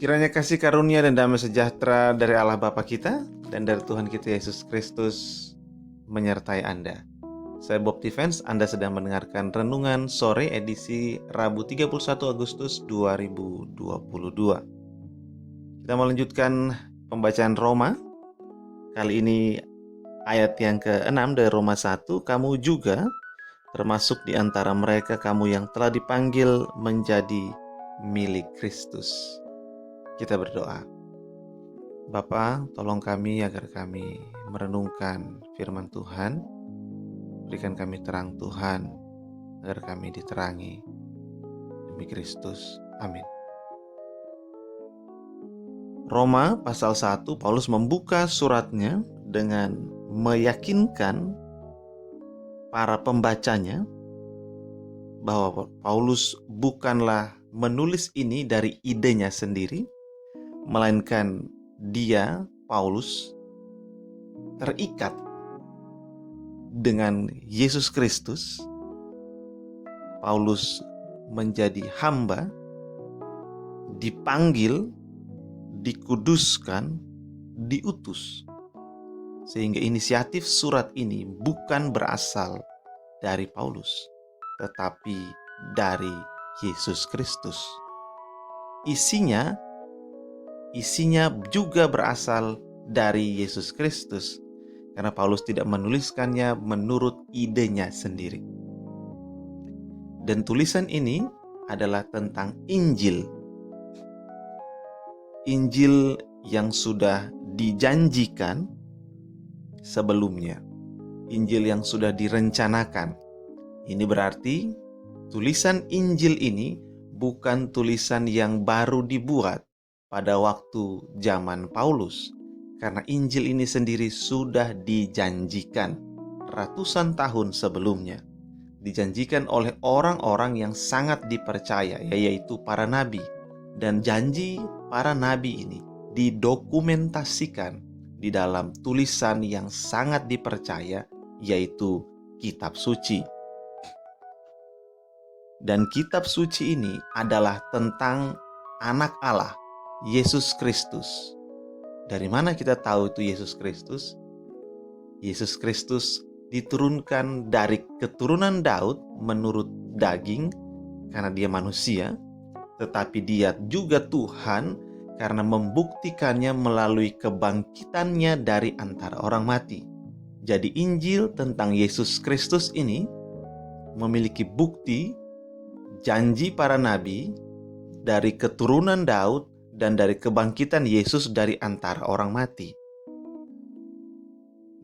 Kiranya kasih karunia dan damai sejahtera dari Allah Bapa kita dan dari Tuhan kita Yesus Kristus menyertai Anda. Saya Bob Defense, Anda sedang mendengarkan Renungan Sore edisi Rabu 31 Agustus 2022. Kita melanjutkan pembacaan Roma. Kali ini ayat yang ke-6 dari Roma 1. Kamu juga termasuk di antara mereka kamu yang telah dipanggil menjadi milik Kristus. Kita berdoa. Bapa, tolong kami agar kami merenungkan firman Tuhan. Berikan kami terang Tuhan, agar kami diterangi demi Kristus. Amin. Roma pasal 1, Paulus membuka suratnya dengan meyakinkan para pembacanya bahwa Paulus bukanlah menulis ini dari idenya sendiri, melainkan dia, Paulus, terikat dengan Yesus Kristus. Paulus menjadi hamba, dipanggil, dikuduskan, diutus. Sehingga inisiatif surat ini bukan berasal dari Paulus, tetapi dari Yesus Kristus. Isinya juga berasal dari Yesus Kristus, karena Paulus tidak menuliskannya menurut idenya sendiri. Dan tulisan ini adalah tentang Injil. Injil yang sudah dijanjikan sebelumnya. Injil yang sudah direncanakan. Ini berarti tulisan Injil ini bukan tulisan yang baru dibuat pada waktu zaman Paulus, karena Injil ini sendiri sudah dijanjikan ratusan tahun sebelumnya. Dijanjikan oleh orang-orang yang sangat dipercaya, yaitu para nabi. Dan janji para nabi ini didokumentasikan di dalam tulisan yang sangat dipercaya, yaitu kitab suci. Dan kitab suci ini adalah tentang anak Allah, Yesus Kristus. Dari mana kita tahu itu Yesus Kristus? Yesus Kristus diturunkan dari keturunan Daud menurut daging karena dia manusia, tetapi dia juga Tuhan karena membuktikannya melalui kebangkitannya dari antara orang mati. Jadi Injil tentang Yesus Kristus ini memiliki bukti janji para nabi dari keturunan Daud dan dari kebangkitan Yesus dari antara orang mati.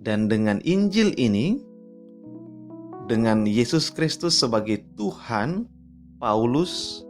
Dan dengan Injil ini, dengan Yesus Kristus sebagai Tuhan, Paulus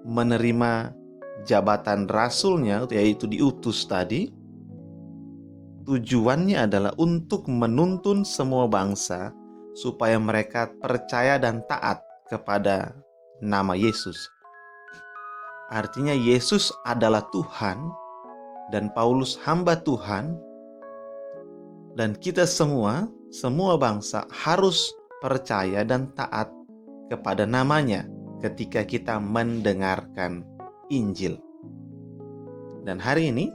menerima jabatan rasulnya, yaitu diutus tadi. Tujuannya adalah untuk menuntun semua bangsa supaya mereka percaya dan taat kepada nama Yesus. Artinya Yesus adalah Tuhan dan Paulus hamba Tuhan, dan kita semua bangsa harus percaya dan taat kepada namanya ketika kita mendengarkan Injil. Dan hari ini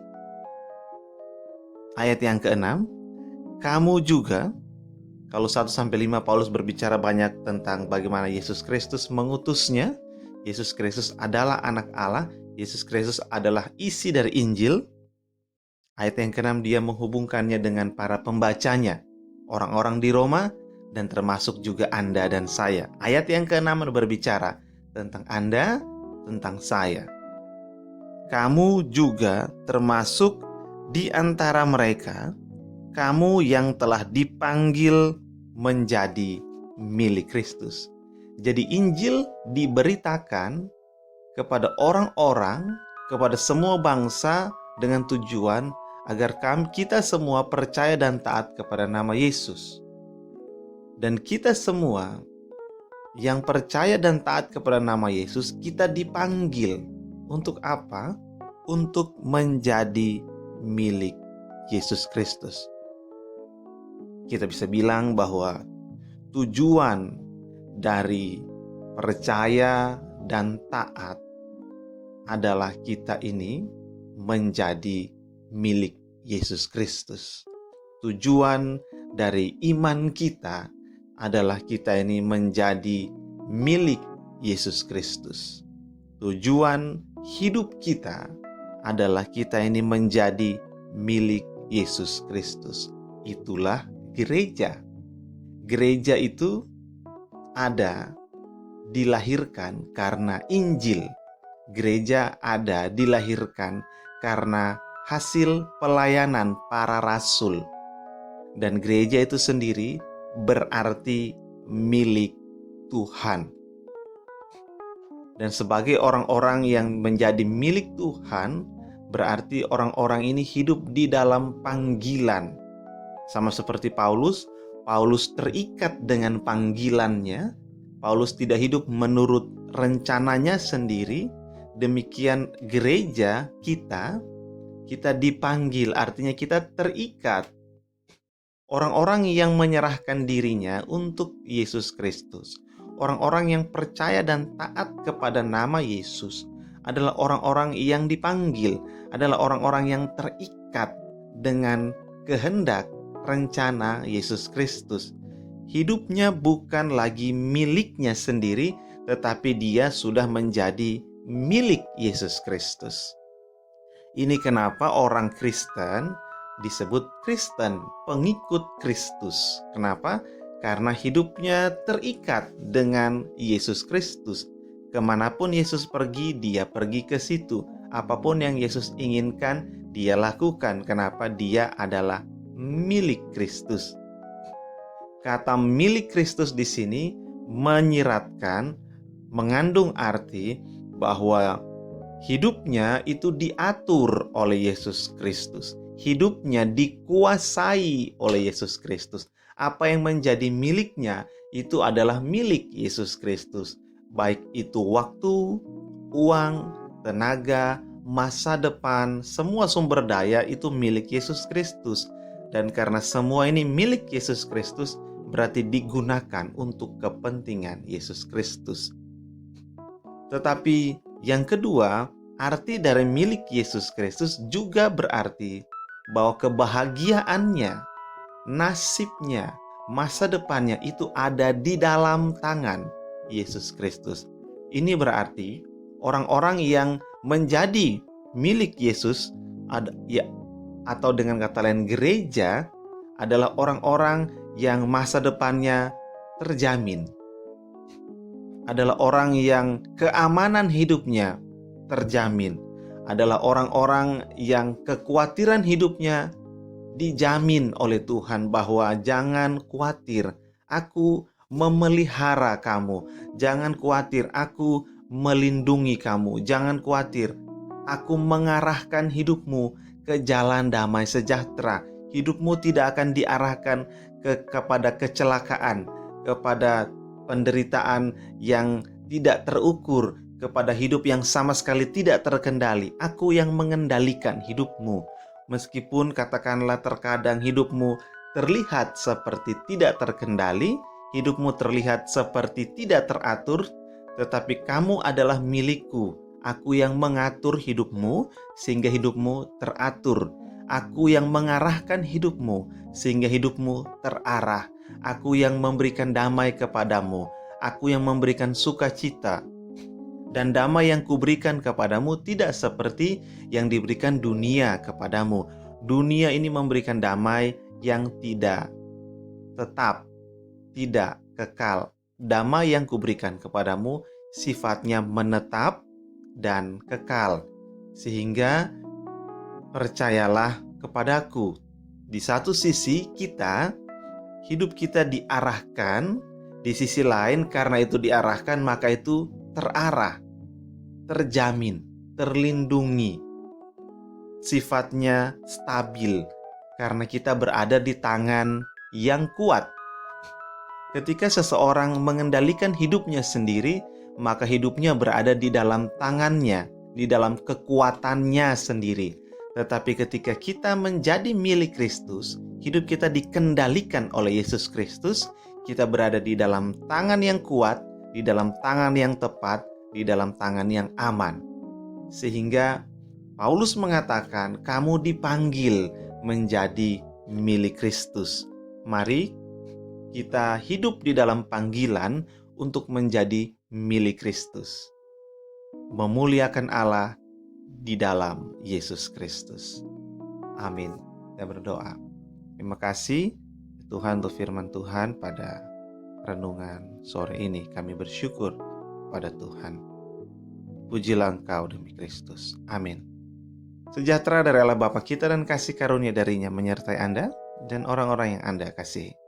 ayat yang ke-6, kamu juga, kalau 1-5 Paulus berbicara banyak tentang bagaimana Yesus Kristus mengutusnya. Yesus Kristus adalah anak Allah, Yesus Kristus adalah isi dari Injil. Ayat yang ke-6 dia menghubungkannya dengan para pembacanya, orang-orang di Roma, dan termasuk juga Anda dan saya. Ayat yang ke-6 berbicara tentang Anda, tentang saya. Kamu juga termasuk di antara mereka, kamu yang telah dipanggil menjadi milik Kristus. Jadi Injil diberitakan kepada orang-orang, kepada semua bangsa dengan tujuan agar kita semua percaya dan taat kepada nama Yesus. Dan kita semua yang percaya dan taat kepada nama Yesus, kita dipanggil untuk apa? Untuk menjadi milik Yesus Kristus. Kita bisa bilang bahwa tujuan dari percaya dan taat adalah kita ini menjadi milik Yesus Kristus. Tujuan dari iman kita adalah kita ini menjadi milik Yesus Kristus. Tujuan hidup kita adalah kita ini menjadi milik Yesus Kristus. Itulah gereja. Gereja itu ada, dilahirkan karena Injil. Gereja ada, dilahirkan karena hasil pelayanan para rasul. Dan gereja itu sendiri berarti milik Tuhan. Dan sebagai orang-orang yang menjadi milik Tuhan, berarti orang-orang ini hidup di dalam panggilan. Sama seperti Paulus terikat dengan panggilannya. Paulus tidak hidup menurut rencananya sendiri. Demikian gereja kita dipanggil, artinya kita terikat. Orang-orang yang menyerahkan dirinya untuk Yesus Kristus, orang-orang yang percaya dan taat kepada nama Yesus adalah orang-orang yang dipanggil, adalah orang-orang yang terikat dengan kehendak rencana Yesus Kristus. Hidupnya bukan lagi miliknya sendiri, tetapi dia sudah menjadi milik Yesus Kristus. Ini kenapa orang Kristen disebut Kristen, pengikut Kristus. Kenapa? Karena hidupnya terikat dengan Yesus Kristus. Kemanapun Yesus pergi, dia pergi ke situ. Apapun yang Yesus inginkan, dia lakukan. Kenapa? Dia adalah milik Kristus. Kata milik Kristus di sini menyiratkan, mengandung arti bahwa hidupnya itu diatur oleh Yesus Kristus. Hidupnya dikuasai oleh Yesus Kristus. Apa yang menjadi miliknya itu adalah milik Yesus Kristus. Baik itu waktu, uang, tenaga, masa depan, semua sumber daya itu milik Yesus Kristus. Dan karena semua ini milik Yesus Kristus, berarti digunakan untuk kepentingan Yesus Kristus. Tetapi yang kedua, arti dari milik Yesus Kristus juga berarti bahwa kebahagiaannya, nasibnya, masa depannya itu ada di dalam tangan Yesus Kristus. Ini berarti orang-orang yang menjadi milik Yesus atau dengan kata lain gereja adalah orang-orang yang masa depannya terjamin. Adalah orang yang keamanan hidupnya terjamin. Adalah orang-orang yang kekhawatiran hidupnya dijamin oleh Tuhan bahwa jangan khawatir, aku memelihara kamu. Jangan khawatir, aku melindungi kamu. Jangan khawatir, aku mengarahkan hidupmu ke jalan damai sejahtera. Hidupmu tidak akan diarahkan kepada kecelakaan, kepada penderitaan yang tidak terukur, kepada hidup yang sama sekali tidak terkendali. Aku yang mengendalikan hidupmu. Meskipun katakanlah terkadang hidupmu terlihat seperti tidak terkendali, hidupmu terlihat seperti tidak teratur, tetapi kamu adalah milikku. Aku yang mengatur hidupmu sehingga hidupmu teratur. Aku yang mengarahkan hidupmu sehingga hidupmu terarah. Aku yang memberikan damai kepadamu. Aku yang memberikan sukacita. Dan damai yang kuberikan kepadamu tidak seperti yang diberikan dunia kepadamu. Dunia ini memberikan damai yang tidak tetap, tidak kekal. Damai yang kuberikan kepadamu sifatnya menetap dan kekal. Sehingga percayalah kepadaku. Di satu sisi hidup kita diarahkan. Di sisi lain karena itu diarahkan maka itu terarah, terjamin, terlindungi, sifatnya stabil karena kita berada di tangan yang kuat. Ketika seseorang mengendalikan hidupnya sendiri, maka hidupnya berada di dalam tangannya, di dalam kekuatannya sendiri. Tetapi ketika kita menjadi milik Kristus, hidup kita dikendalikan oleh Yesus Kristus, kita berada di dalam tangan yang kuat, di dalam tangan yang tepat, di dalam tangan yang aman. Sehingga Paulus mengatakan, kamu dipanggil menjadi milik Kristus. Mari kita hidup di dalam panggilan untuk menjadi milik Kristus. Memuliakan Allah di dalam Yesus Kristus. Amin. Kita berdoa. Terima kasih Tuhan untuk firman Tuhan pada renungan sore ini. Kami bersyukur pada Tuhan. Pujilah Engkau demi Kristus. Amin. Sejahtera dari Allah Bapa kita dan kasih karunia darinya menyertai Anda dan orang-orang yang Anda kasihi.